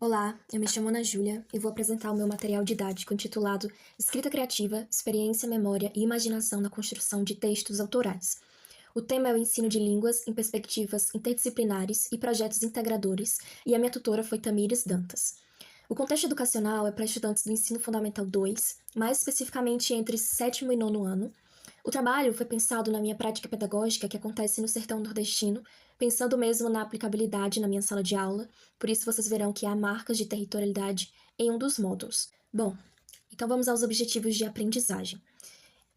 Olá, eu me chamo Ana Júlia e vou apresentar o meu material didático intitulado Escrita Criativa, Experiência, Memória e Imaginação na Construção de Textos Autorais. O tema é o ensino de línguas em perspectivas interdisciplinares e projetos integradores, e a minha tutora foi Tamires Dantas. O contexto educacional é para estudantes do Ensino Fundamental 2, mais especificamente entre sétimo e nono ano. O trabalho foi pensado na minha prática pedagógica que acontece no sertão nordestino, pensando mesmo na aplicabilidade na minha sala de aula, por isso vocês verão que há marcas de territorialidade em um dos módulos. Bom, então vamos aos objetivos de aprendizagem.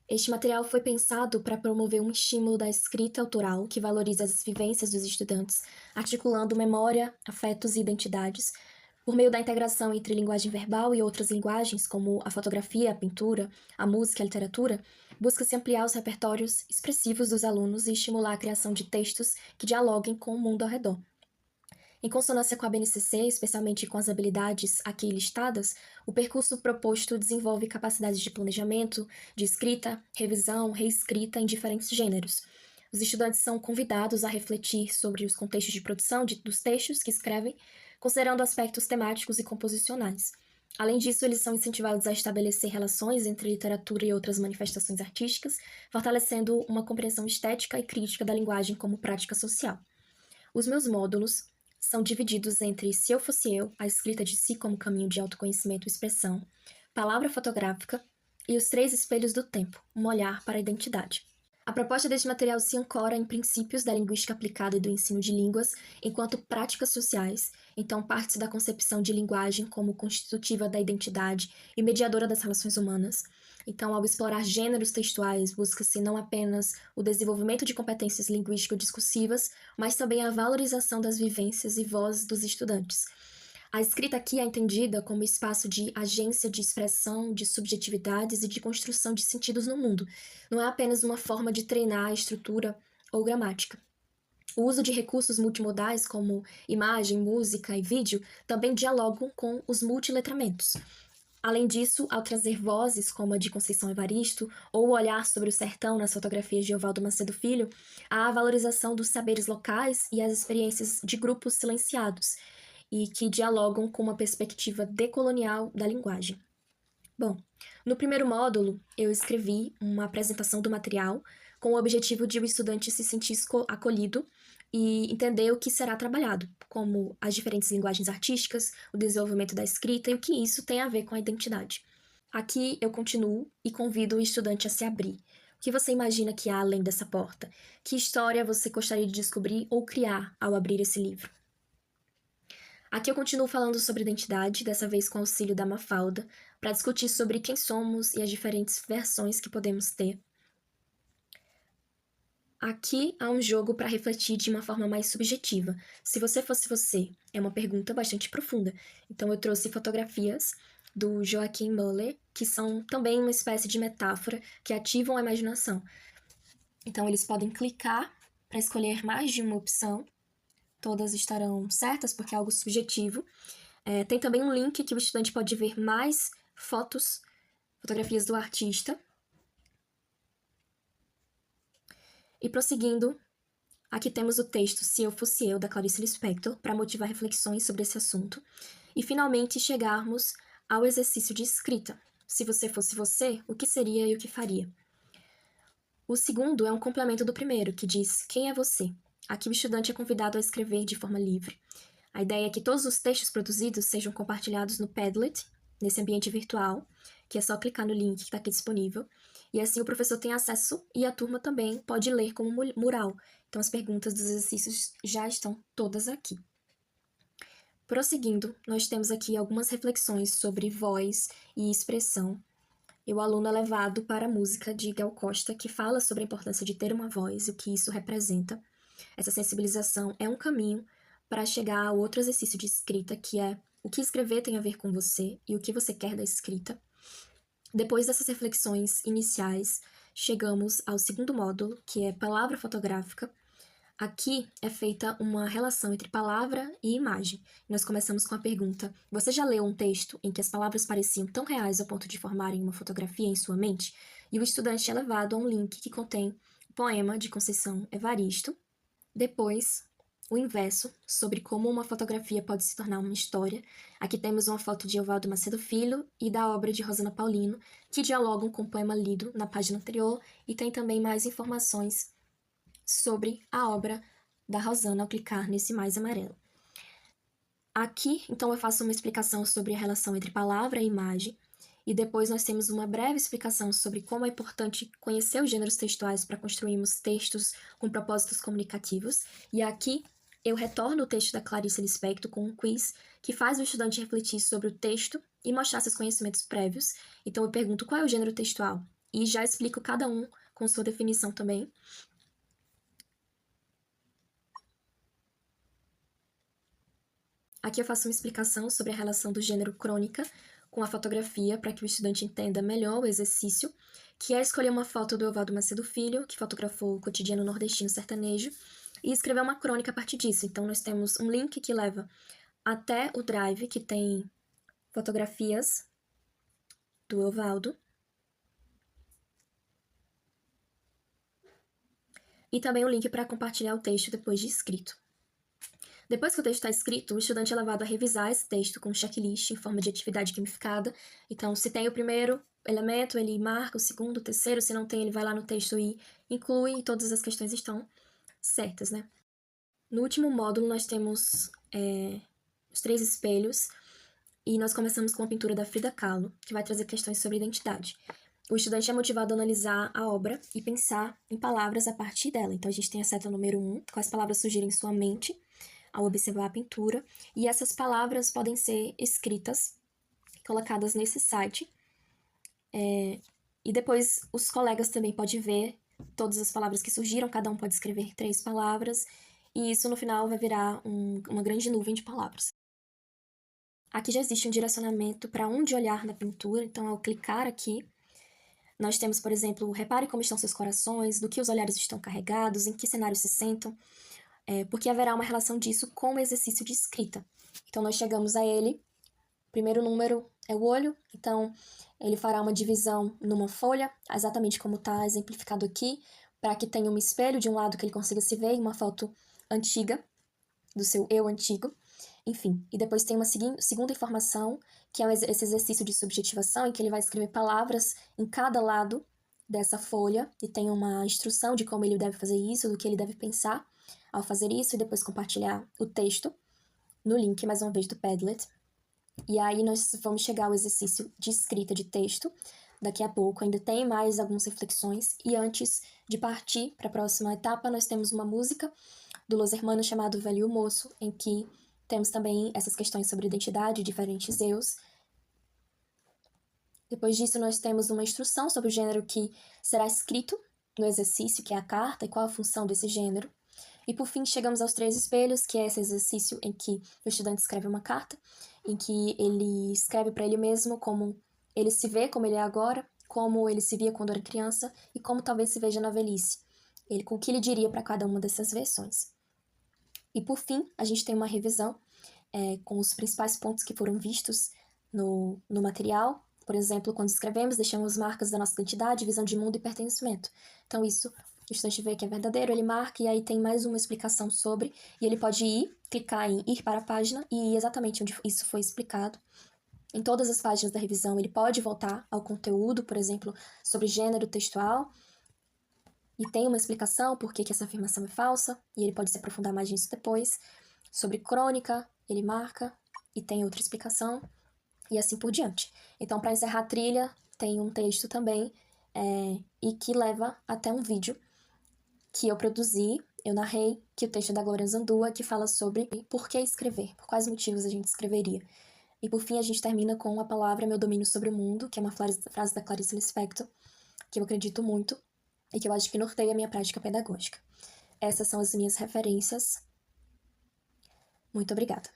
Este material foi pensado para promover um estímulo da escrita autoral que valoriza as vivências dos estudantes, articulando memória, afetos e identidades, por meio da integração entre linguagem verbal e outras linguagens, como a fotografia, a pintura, a música e a literatura. Busca-se ampliar os repertórios expressivos dos alunos e estimular a criação de textos que dialoguem com o mundo ao redor. Em consonância com a BNCC, especialmente com as habilidades aqui listadas, o percurso proposto desenvolve capacidades de planejamento, de escrita, revisão, reescrita em diferentes gêneros. Os estudantes são convidados a refletir sobre os contextos de produção dos textos que escrevem, considerando aspectos temáticos e composicionais. Além disso, eles são incentivados a estabelecer relações entre literatura e outras manifestações artísticas, fortalecendo uma compreensão estética e crítica da linguagem como prática social. Os meus módulos são divididos entre Se Eu Fosse Eu, a escrita de si como caminho de autoconhecimento e expressão, palavra fotográfica e os 3 espelhos do tempo, um olhar para a identidade. A proposta deste material se ancora em princípios da linguística aplicada e do ensino de línguas enquanto práticas sociais, então parte da concepção de linguagem como constitutiva da identidade e mediadora das relações humanas. Então, ao explorar gêneros textuais, busca-se não apenas o desenvolvimento de competências linguístico-discursivas, mas também a valorização das vivências e vozes dos estudantes. A escrita aqui é entendida como espaço de agência de expressão, de subjetividades e de construção de sentidos no mundo. Não é apenas uma forma de treinar a estrutura ou gramática. O uso de recursos multimodais como imagem, música e vídeo também dialogam com os multiletramentos. Além disso, ao trazer vozes como a de Conceição Evaristo ou o olhar sobre o sertão nas fotografias de Evaldo Macedo Filho, há a valorização dos saberes locais e as experiências de grupos silenciados, e que dialogam com uma perspectiva decolonial da linguagem. Bom, no primeiro módulo, eu escrevi uma apresentação do material com o objetivo de o estudante se sentir acolhido e entender o que será trabalhado, como as diferentes linguagens artísticas, o desenvolvimento da escrita e o que isso tem a ver com a identidade. Aqui eu continuo e convido o estudante a se abrir. O que você imagina que há além dessa porta? Que história você gostaria de descobrir ou criar ao abrir esse livro? Aqui eu continuo falando sobre identidade, dessa vez com o auxílio da Mafalda, para discutir sobre quem somos e as diferentes versões que podemos ter. Aqui há um jogo para refletir de uma forma mais subjetiva. Se você fosse você, é uma pergunta bastante profunda. Então eu trouxe fotografias do Joaquim Müller, que são também uma espécie de metáfora que ativam a imaginação. Então eles podem clicar para escolher mais de uma opção. Todas estarão certas porque é algo subjetivo. Tem também um link que o estudante pode ver mais fotografias do artista. E prosseguindo, aqui temos o texto Se Eu Fosse Eu, da Clarice Lispector, para motivar reflexões sobre esse assunto. E finalmente chegarmos ao exercício de escrita. Se você fosse você, o que seria e o que faria? O segundo é um complemento do primeiro, que diz Quem é você? Aqui o estudante é convidado a escrever de forma livre. A ideia é que todos os textos produzidos sejam compartilhados no Padlet, nesse ambiente virtual, que é só clicar no link que está aqui disponível, e assim o professor tem acesso e a turma também pode ler como mural. Então as perguntas dos exercícios já estão todas aqui. Prosseguindo, nós temos aqui algumas reflexões sobre voz e expressão. E o aluno é levado para a música de Gal Costa, que fala sobre a importância de ter uma voz e o que isso representa. Essa sensibilização é um caminho para chegar ao outro exercício de escrita, que é o que escrever tem a ver com você e o que você quer da escrita. Depois dessas reflexões iniciais, chegamos ao segundo módulo, que é palavra fotográfica. Aqui é feita uma relação entre palavra e imagem. Nós começamos com a pergunta: você já leu um texto em que as palavras pareciam tão reais ao ponto de formarem uma fotografia em sua mente? E o estudante é levado a um link que contém o poema de Conceição Evaristo. Depois, o inverso, sobre como uma fotografia pode se tornar uma história. Aqui temos uma foto de Evaldo Macedo Filho e da obra de Rosana Paulino, que dialogam com o poema lido na página anterior, e tem também mais informações sobre a obra da Rosana ao clicar nesse mais amarelo. Aqui, então, eu faço uma explicação sobre a relação entre palavra e imagem, e depois nós temos uma breve explicação sobre como é importante conhecer os gêneros textuais para construirmos textos com propósitos comunicativos. E aqui eu retorno o texto da Clarice Lispector com um quiz que faz o estudante refletir sobre o texto e mostrar seus conhecimentos prévios. Então eu pergunto qual é o gênero textual e já explico cada um com sua definição também. Aqui eu faço uma explicação sobre a relação do gênero crônica com a fotografia para que o estudante entenda melhor o exercício, que é escolher uma foto do Evaldo Macedo Filho, que fotografou o cotidiano nordestino sertanejo, e escrever uma crônica a partir disso. Então nós temos um link que leva até o Drive, que tem fotografias do Evaldo, e também um link para compartilhar o texto depois de escrito. Depois que o texto está escrito, o estudante é levado a revisar esse texto com um checklist em forma de atividade gamificada. Então, se tem o primeiro elemento, ele marca o segundo, o terceiro. Se não tem, ele vai lá no texto e inclui, e todas as questões estão certas, né? No último módulo, nós temos os 3 espelhos, e nós começamos com a pintura da Frida Kahlo, que vai trazer questões sobre identidade. O estudante é motivado a analisar a obra e pensar em palavras a partir dela. Então, a gente tem a seta número 1, quais palavras surgirem em sua mente ao observar a pintura, e essas palavras podem ser escritas, colocadas nesse site, e depois os colegas também podem ver todas as palavras que surgiram, cada um pode escrever 3 palavras, e isso no final vai virar uma grande nuvem de palavras. Aqui já existe um direcionamento para onde olhar na pintura, então ao clicar aqui, nós temos, por exemplo, repare como estão seus corações, do que os olhares estão carregados, em que cenário se sentam, porque haverá uma relação disso com o exercício de escrita. Então, nós chegamos a ele, o primeiro número é o olho, então ele fará uma divisão numa folha, exatamente como está exemplificado aqui, para que tenha um espelho de um lado que ele consiga se ver, uma foto antiga, do seu eu antigo, enfim. E depois tem uma segunda informação, que é esse exercício de subjetivação, em que ele vai escrever palavras em cada lado dessa folha, e tem uma instrução de como ele deve fazer isso, do que ele deve pensar ao fazer isso, e depois compartilhar o texto no link, mais uma vez, do Padlet. E aí nós vamos chegar ao exercício de escrita de texto daqui a pouco. Ainda tem mais algumas reflexões, e antes de partir para a próxima etapa, nós temos uma música do Los Hermanos chamado Velho e o Moço, em que temos também essas questões sobre identidade, diferentes eus. Depois disso, nós temos uma instrução sobre o gênero que será escrito no exercício, que é a carta, e qual a função desse gênero. E por fim, chegamos aos 3 espelhos, que é esse exercício em que o estudante escreve uma carta, em que ele escreve para ele mesmo como ele se vê, como ele é agora, como ele se via quando era criança e como talvez se veja na velhice. Com o que ele diria para cada uma dessas versões. E por fim, a gente tem uma revisão com os principais pontos que foram vistos no material. Por exemplo, quando escrevemos, deixamos marcas da nossa identidade, visão de mundo e pertencimento. Então isso, o estudante vê que é verdadeiro, ele marca, e aí tem mais uma explicação sobre, e ele pode clicar em ir para a página e ir exatamente onde isso foi explicado. Em todas as páginas da revisão, ele pode voltar ao conteúdo, por exemplo, sobre gênero textual, e tem uma explicação por que essa afirmação é falsa, e ele pode se aprofundar mais nisso depois. Sobre crônica, ele marca, e tem outra explicação, e assim por diante. Então, para encerrar a trilha, tem um texto também, e que leva até um vídeo que eu produzi, eu narrei, que o texto é da Glória Zandua, que fala sobre por que escrever, por quais motivos a gente escreveria. E por fim, a gente termina com a palavra Meu Domínio sobre o Mundo, que é uma frase da Clarice Lispector, que eu acredito muito, e que eu acho que norteia a minha prática pedagógica. Essas são as minhas referências. Muito obrigada.